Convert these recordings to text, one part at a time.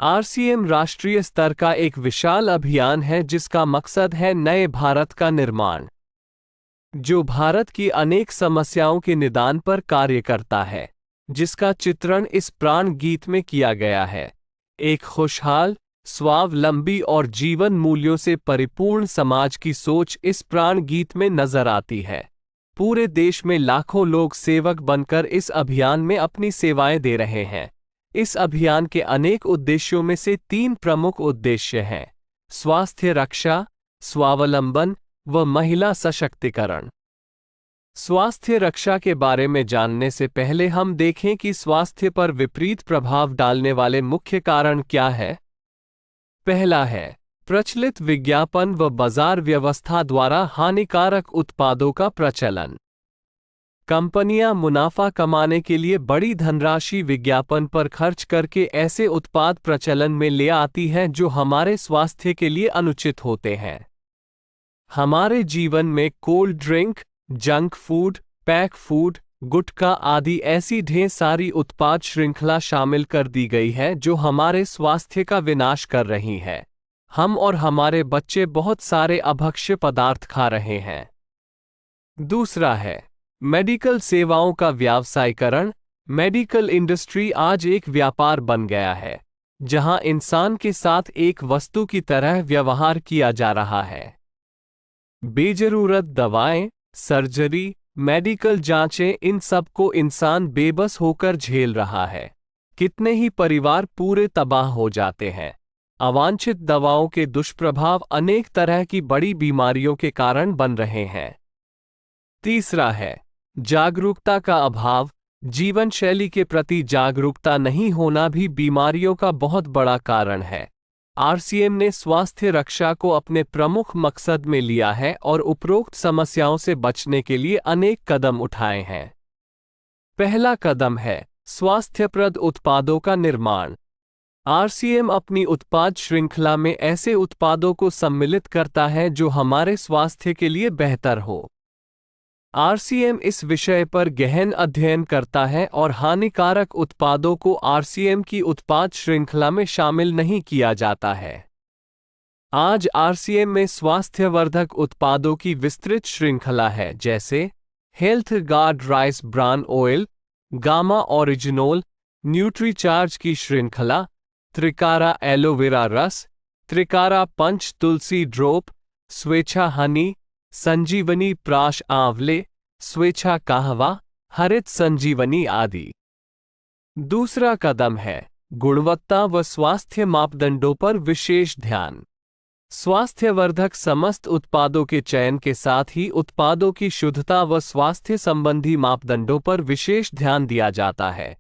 RCM राष्ट्रीय स्तर का एक विशाल अभियान है जिसका मकसद है नए भारत का निर्माण, जो भारत की अनेक समस्याओं के निदान पर कार्य करता है, जिसका चित्रण इस प्राण गीत में किया गया है। एक खुशहाल, स्वावलंबी और जीवन मूल्यों से परिपूर्ण समाज की सोच इस प्राण गीत में नजर आती है। पूरे देश में लाखों लोग सेवक बनकर इस अभियान में अपनी सेवाएं दे रहे हैं। इस अभियान के अनेक उद्देश्यों में से 3 प्रमुख उद्देश्य हैं: स्वास्थ्य रक्षा, स्वावलंबन व महिला सशक्तिकरण। स्वास्थ्य रक्षा के बारे में जानने से पहले हम देखें कि स्वास्थ्य पर विपरीत प्रभाव डालने वाले मुख्य कारण क्या है। पहला है प्रचलित विज्ञापन व बाजार व्यवस्था द्वारा हानिकारक उत्पादों का प्रचलन। कंपनियां मुनाफा कमाने के लिए बड़ी धनराशि विज्ञापन पर खर्च करके ऐसे उत्पाद प्रचलन में ले आती हैं जो हमारे स्वास्थ्य के लिए अनुचित होते हैं। हमारे जीवन में cold drink, junk food, pack food, गुटखा आदि ऐसी ढेर सारी उत्पाद श्रृंखला शामिल कर दी गई है जो हमारे स्वास्थ्य का विनाश कर रही है। हम और हमारे बच्चे बहुत सारे अभक्ष्य पदार्थ खा रहे हैं। दूसरा है मेडिकल सेवाओं का व्यावसायीकरण। मेडिकल इंडस्ट्री आज एक व्यापार बन गया है, जहां इंसान के साथ एक वस्तु की तरह व्यवहार किया जा रहा है। बेजरूरत दवाएं, सर्जरी, मेडिकल जांचें, इन सब को इंसान बेबस होकर झेल रहा है। कितने ही परिवार पूरे तबाह हो जाते हैं। अवांछित दवाओं के दुष्प्रभाव अनेक तरह की बड़ी बीमारियों के कारण बन रहे हैं। तीसरा है जागरूकता का अभाव। जीवन शैली के प्रति जागरूकता नहीं होना भी बीमारियों का बहुत बड़ा कारण है। आरसीएम ने स्वास्थ्य रक्षा को अपने प्रमुख मकसद में लिया है और उपरोक्त समस्याओं से बचने के लिए अनेक कदम उठाए हैं। पहला कदम है स्वास्थ्यप्रद उत्पादों का निर्माण। आरसीएम अपनी उत्पाद श्रृंखला में ऐसे उत्पादों को सम्मिलित करता है जो हमारे स्वास्थ्य के लिए बेहतर हो। आरसीएम इस विषय पर गहन अध्ययन करता है और हानिकारक उत्पादों को आरसीएम की उत्पाद श्रृंखला में शामिल नहीं किया जाता है। आज आरसीएम में स्वास्थ्यवर्धक उत्पादों की विस्तृत श्रृंखला है, जैसे health guard rice bran oil, gamma oryzanol, Nutricharge की श्रृंखला, त्रिकारा एलोवेरा रस, त्रिकारा पंच तुलसी ड्रॉप, स्वेच्छा हनी, संजीवनी प्राश आंवले, स्वेच्छा कहवा, हरित संजीवनी आदि। दूसरा कदम है गुणवत्ता व स्वास्थ्य मापदंडों पर विशेष ध्यान। स्वास्थ्यवर्धक समस्त उत्पादों के चयन के साथ ही उत्पादों की शुद्धता व स्वास्थ्य संबंधी मापदंडों पर विशेष ध्यान दिया जाता है,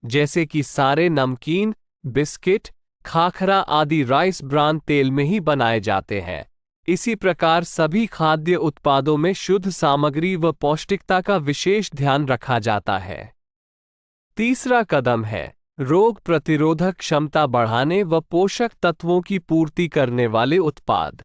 जैसे कि सारे नमकीन, बिस्किट, खाखरा आदि राइस ब्रान तेल में ही बनाए जाते हैं। इसी प्रकार सभी खाद्य उत्पादों में शुद्ध सामग्री व पौष्टिकता का विशेष ध्यान रखा जाता है। तीसरा कदम है रोग प्रतिरोधक क्षमता बढ़ाने व पोषक तत्वों की पूर्ति करने वाले उत्पाद।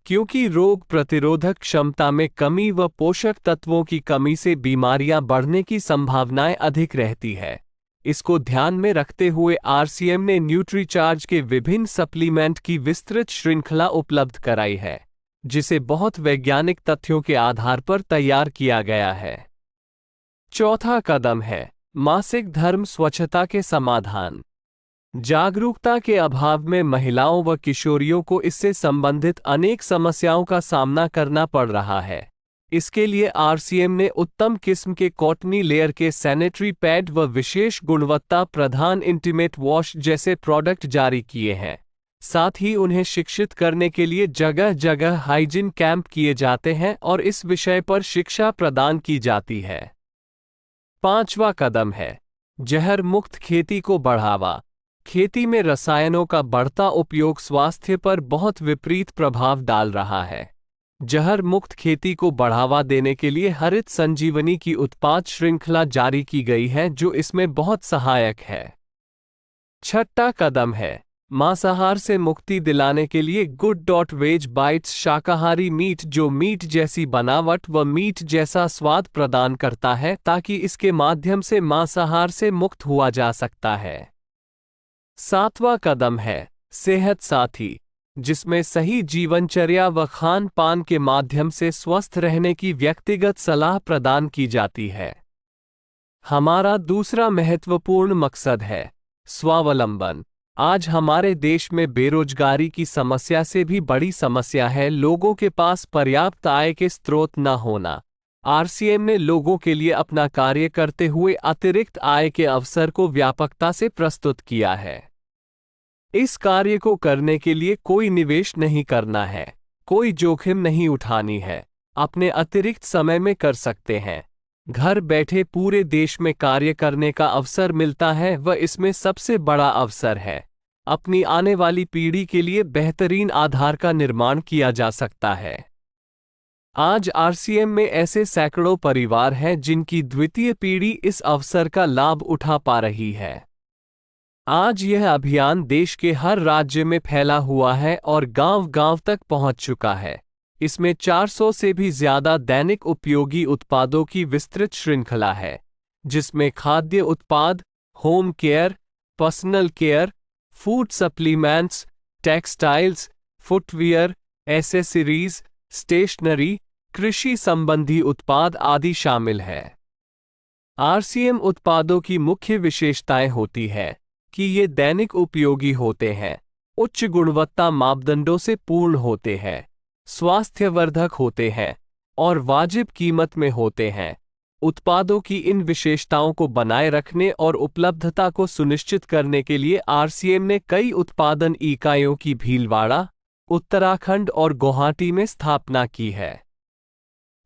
क्योंकि रोग प्रतिरोधक क्षमता में कमी व पोषक तत्वों की कमी से बीमारियां बढ़ने की संभावनाएं अधिक रहती है, इसको ध्यान में रखते हुए आरसीएम ने न्यूट्रीचार्ज के विभिन्न सप्लीमेंट की विस्तृत श्रृंखला उपलब्ध कराई है, जिसे बहुत वैज्ञानिक तथ्यों के आधार पर तैयार किया गया है। चौथा कदम है मासिक धर्म स्वच्छता के समाधान। जागरूकता के अभाव में महिलाओं व किशोरियों को इससे संबंधित अनेक समस्याओं का सामना करना पड़ रहा है। इसके लिए आरसीएम ने उत्तम किस्म के कॉटनी लेयर के सैनिटरी पैड व विशेष गुणवत्ता प्रधान इंटीमेट वॉश जैसे प्रोडक्ट जारी किए हैं। साथ ही उन्हें शिक्षित करने के लिए जगह जगह हाइजीन कैंप किए जाते हैं और इस विषय पर शिक्षा प्रदान की जाती है। पांचवा कदम है जहर मुक्त खेती को बढ़ावा। खेती में रसायनों का बढ़ता उपयोग स्वास्थ्य पर बहुत विपरीत प्रभाव डाल रहा है। जहर मुक्त खेती को बढ़ावा देने के लिए हरित संजीवनी की उत्पाद श्रृंखला जारी की गई है, जो इसमें बहुत सहायक है। छठा कदम है मांसाहार से मुक्ति दिलाने के लिए गुड.वेज बाइट्स शाकाहारी मीट, जो मीट जैसी बनावट व मीट जैसा स्वाद प्रदान करता है, ताकि इसके माध्यम से मांसाहार से मुक्त हुआ जा सकता है। 7वां कदम है सेहत साथी, जिसमें सही जीवनचर्या व खान पान के माध्यम से स्वस्थ रहने की व्यक्तिगत सलाह प्रदान की जाती है। हमारा दूसरा महत्वपूर्ण मकसद है स्वावलंबन। आज हमारे देश में बेरोजगारी की समस्या से भी बड़ी समस्या है लोगों के पास पर्याप्त आय के स्रोत न होना। आरसीएम ने लोगों के लिए अपना कार्य करते हुए अतिरिक्त आय के अवसर को व्यापकता से प्रस्तुत किया है। इस कार्य को करने के लिए कोई निवेश नहीं करना है, कोई जोखिम नहीं उठानी है, अपने अतिरिक्त समय में कर सकते हैं। घर बैठे पूरे देश में कार्य करने का अवसर मिलता है व इसमें सबसे बड़ा अवसर है अपनी आने वाली पीढ़ी के लिए बेहतरीन आधार का निर्माण किया जा सकता है। आज आरसीएम में ऐसे सैकड़ों परिवार हैं जिनकी द्वितीय पीढ़ी इस अवसर का लाभ उठा पा रही है। आज यह अभियान देश के हर राज्य में फैला हुआ है और गांव-गांव तक पहुंच चुका है। इसमें 400 से भी ज्यादा दैनिक उपयोगी उत्पादों की विस्तृत श्रृंखला है, जिसमें खाद्य उत्पाद, home care, personal care, food supplements, textiles, footwear, accessories, stationery, कृषि संबंधी उत्पाद आदि शामिल है। आरसीएम उत्पादों की मुख्य विशेषताएं होती है कि ये दैनिक उपयोगी होते हैं, उच्च गुणवत्ता मापदंडों से पूर्ण होते हैं, स्वास्थ्यवर्धक होते हैं और वाजिब कीमत में होते हैं। उत्पादों की इन विशेषताओं को बनाए रखने और उपलब्धता को सुनिश्चित करने के लिए आरसीएम ने कई उत्पादन इकाइयों की भीलवाड़ा, उत्तराखंड और गुवाहाटी में स्थापना की है।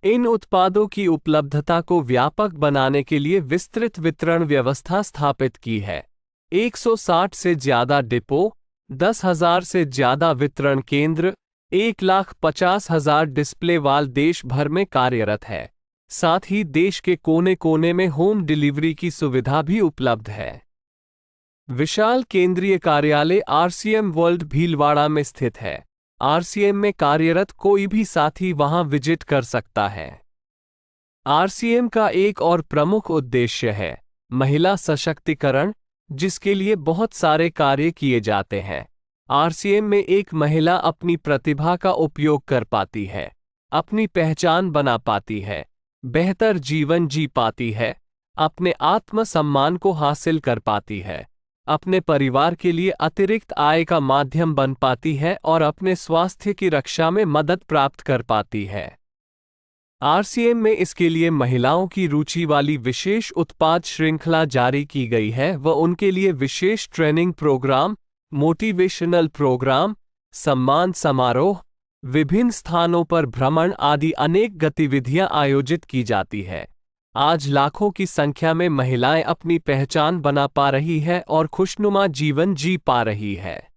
इन उत्पादों की उपलब्धता को व्यापक बनाने के लिए विस्तृत वितरण व्यवस्था स्थापित की है। 160 से ज्यादा डिपो, 10,000 से ज्यादा वितरण केंद्र, 1,50,000 डिस्प्ले वाल देश भर में कार्यरत है। साथ ही देश के कोने कोने में होम डिलीवरी की सुविधा भी उपलब्ध है। विशाल केंद्रीय कार्यालय आरसीएम वर्ल्ड भीलवाड़ा में स्थित है। आरसीएम में कार्यरत कोई भी साथी वहां विजिट कर सकता है। आरसीएम का एक और प्रमुख उद्देश्य है महिला सशक्तिकरण, जिसके लिए बहुत सारे कार्य किए जाते हैं। आरसीएम में एक महिला अपनी प्रतिभा का उपयोग कर पाती है, अपनी पहचान बना पाती है, बेहतर जीवन जी पाती है, अपने आत्मसम्मान को हासिल कर पाती है, अपने परिवार के लिए अतिरिक्त आय का माध्यम बन पाती है और अपने स्वास्थ्य की रक्षा में मदद प्राप्त कर पाती है। आरसीएम में इसके लिए महिलाओं की रुचि वाली विशेष उत्पाद श्रृंखला जारी की गई है व उनके लिए विशेष ट्रेनिंग प्रोग्राम, मोटिवेशनल प्रोग्राम, सम्मान समारोह, विभिन्न स्थानों पर भ्रमण आदि अनेक गतिविधियां आयोजित की जाती है। आज लाखों की संख्या में महिलाएं अपनी पहचान बना पा रही है और खुशनुमा जीवन जी पा रही है।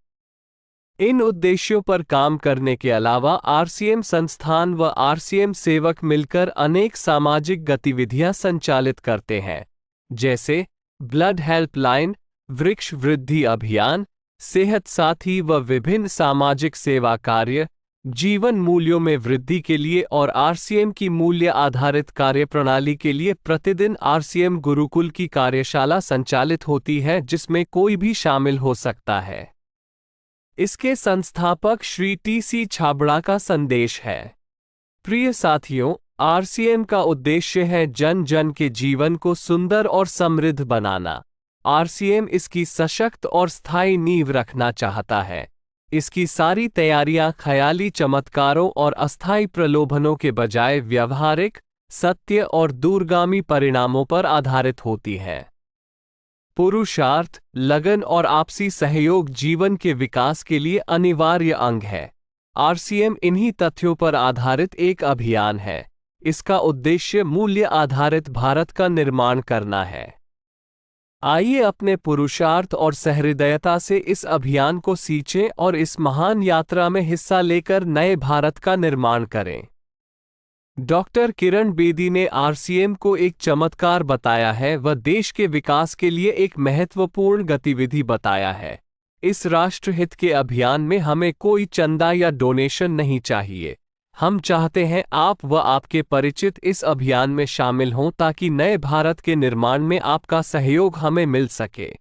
इन उद्देश्यों पर काम करने के अलावा आरसीएम संस्थान व आरसीएम सेवक मिलकर अनेक सामाजिक गतिविधियां संचालित करते हैं, जैसे ब्लड हेल्पलाइन, वृक्ष वृद्धि अभियान, सेहत साथी व विभिन्न सामाजिक सेवा कार्य, जीवन मूल्यों में वृद्धि के लिए और आरसीएम की मूल्य आधारित कार्यप्रणाली के लिए प्रतिदिन आरसीएम गुरुकुल की कार्यशाला संचालित होती है, जिसमें कोई भी शामिल हो सकता है। इसके संस्थापक श्री टी.सी. छाबड़ा का संदेश है। प्रिय साथियों, आरसीएम का उद्देश्य है जन जन के जीवन को सुंदर और समृद्ध बनाना। आरसीएम इसकी सशक्त और स्थायी नींव रखना चाहता है। इसकी सारी तैयारियां ख्याली चमत्कारों और अस्थायी प्रलोभनों के बजाय व्यवहारिक, सत्य और दूरगामी परिणामों पर आधारित होती है। पुरुषार्थ, लगन और आपसी सहयोग जीवन के विकास के लिए अनिवार्य अंग है। आरसीएम इन्हीं तथ्यों पर आधारित एक अभियान है। इसका उद्देश्य मूल्य आधारित भारत का निर्माण करना है। आइए अपने पुरुषार्थ और सहृदयता से इस अभियान को सींचें और इस महान यात्रा में हिस्सा लेकर नए भारत का निर्माण करें। डॉक्टर किरण बेदी ने आरसीएम को एक चमत्कार बताया है व देश के विकास के लिए एक महत्वपूर्ण गतिविधि बताया है। इस राष्ट्रहित के अभियान में हमें कोई चंदा या डोनेशन नहीं चाहिए। हम चाहते हैं आप व आपके परिचित इस अभियान में शामिल हों ताकि नए भारत के निर्माण में आपका सहयोग हमें मिल सके।